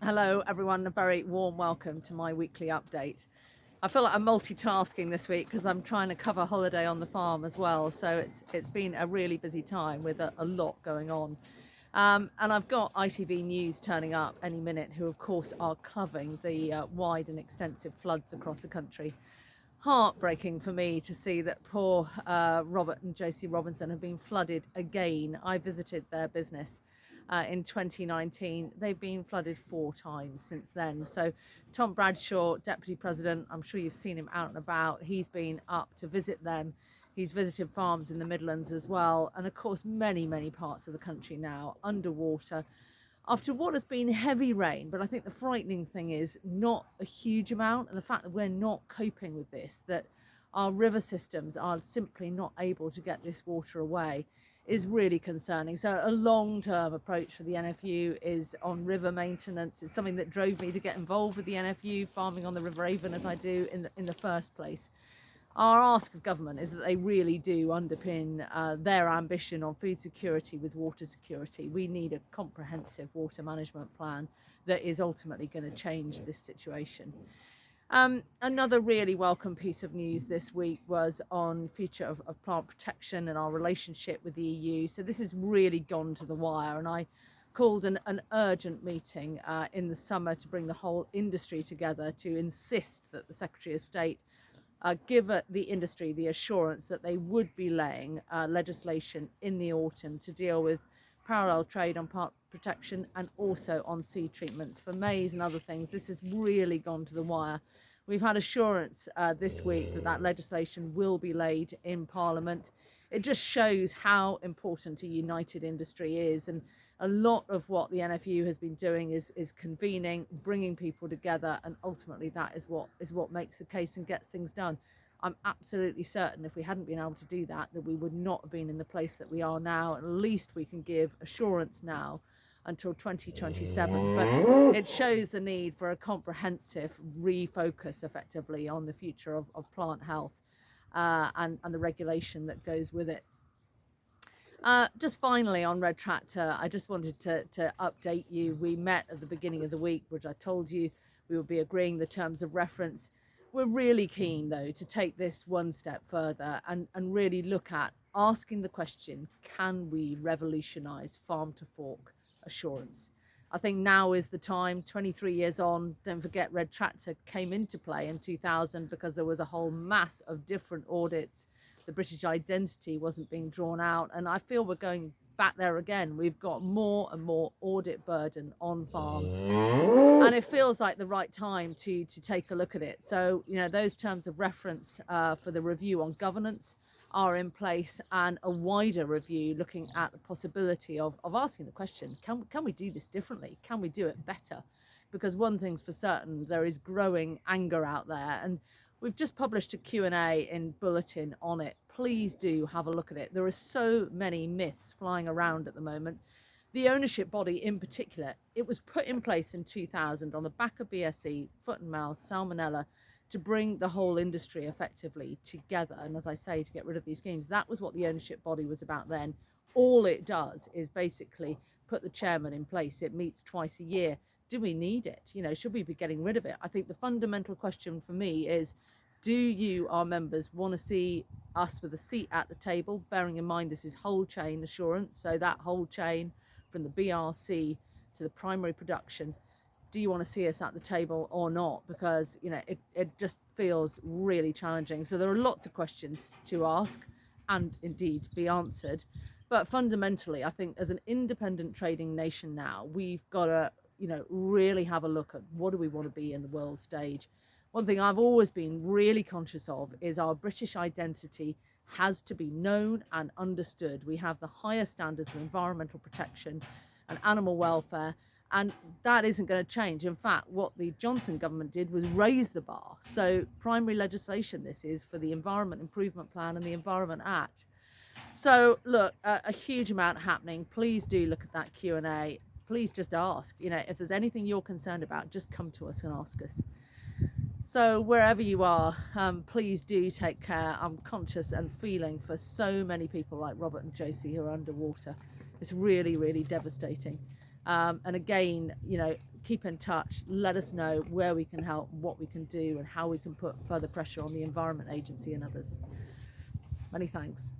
Hello, everyone. A very warm welcome to my weekly update. I feel like I'm multitasking this week because I'm trying to cover holiday on the farm as well. So it's been a really busy time with a lot going on. And I've got ITV News turning up any minute, who of course are covering the wide and extensive floods across the country. Heartbreaking for me to see that poor Robert and Josie Robinson have been flooded again. I visited their business in 2019. They've been flooded 4 times since then. So Tom Bradshaw, Deputy President, I'm sure you've seen him out and about. He's been up to visit them. He's visited farms in the Midlands as well. And of course, many parts of the country now underwater after what has been heavy rain. But I think the frightening thing is not a huge amount, and the fact that we're not coping with this, that our river systems are simply not able to get this water away, is really concerning. So a long-term approach for the NFU is on river maintenance. It's something that drove me to get involved with the NFU, farming on the River Avon as I do in the first place. Our ask of government is that they really do underpin their ambition on food security with water security. We need a comprehensive water management plan that is ultimately going to change this situation. Another really welcome piece of news this week was on future of plant protection and our relationship with the EU. So this has really gone to the wire, and I called an urgent meeting in the summer to bring the whole industry together to insist that the Secretary of State give the industry the assurance that they would be laying legislation in the autumn to deal with parallel trade on plant protection and also on seed treatments for maize and other things. This has really gone to the wire. We've had assurance this week that legislation will be laid in Parliament. It just shows how important a united industry is, and a lot of what the NFU has been doing is convening, bringing people together, and ultimately that is what makes the case and gets things done. I'm absolutely certain if we hadn't been able to do that we would not have been in the place that we are now. At least we can give assurance now until 2027, but it shows the need for a comprehensive refocus effectively on the future of plant health and the regulation that goes with it. Just finally on Red Tractor, I just wanted to update you. We met at the beginning of the week, which I told you we would be agreeing the terms of reference. We're really keen, though, to take this one step further and really look at asking the question, can we revolutionise farm to fork assurance? I think now is the time. 23 years on, don't forget Red Tractor came into play in 2000 because there was a whole mass of different audits. The British identity wasn't being drawn out, and I feel we're going back there again. We've got more and more audit burden on farm, and it feels like the right time to take a look at it. So, those terms of reference for the review on governance are in place, and a wider review looking at the possibility of asking the question, can we do this differently? Can we do it better? Because one thing's for certain, there is growing anger out there, and we've just published a Q&A in Bulletin on it. Please do have a look at it. There are so many myths flying around at the moment. The ownership body in particular, it was put in place in 2000 on the back of BSE, foot and mouth, salmonella, to bring the whole industry effectively together. And as I say, to get rid of these schemes, that was what the ownership body was about then. All it does is basically put the chairman in place. It meets twice a year. Do we need it? Should we be getting rid of it? I think the fundamental question for me is, do you, our members, want to see us with a seat at the table, bearing in mind this is whole chain assurance, so that whole chain from the BRC to the primary production, do you want to see us at the table or not? Because, it just feels really challenging. So there are lots of questions to ask and indeed be answered. But fundamentally, I think as an independent trading nation now, we've got to, really have a look at what do we want to be in the world stage. One thing I've always been really conscious of is our British identity has to be known and understood. We have the highest standards of environmental protection and animal welfare, and that isn't going to change. In fact, what the Johnson government did was raise the bar. So primary legislation this is for the Environment Improvement Plan and the Environment Act. So look, a huge amount happening. Please do look at that Q&A. Please just ask. If there's anything you're concerned about, just come to us and ask us. So wherever you are, please do take care. I'm conscious and feeling for so many people like Robert and Josie who are underwater. It's really, really devastating. And again, keep in touch, let us know where we can help, what we can do, and how we can put further pressure on the Environment Agency and others. Many thanks.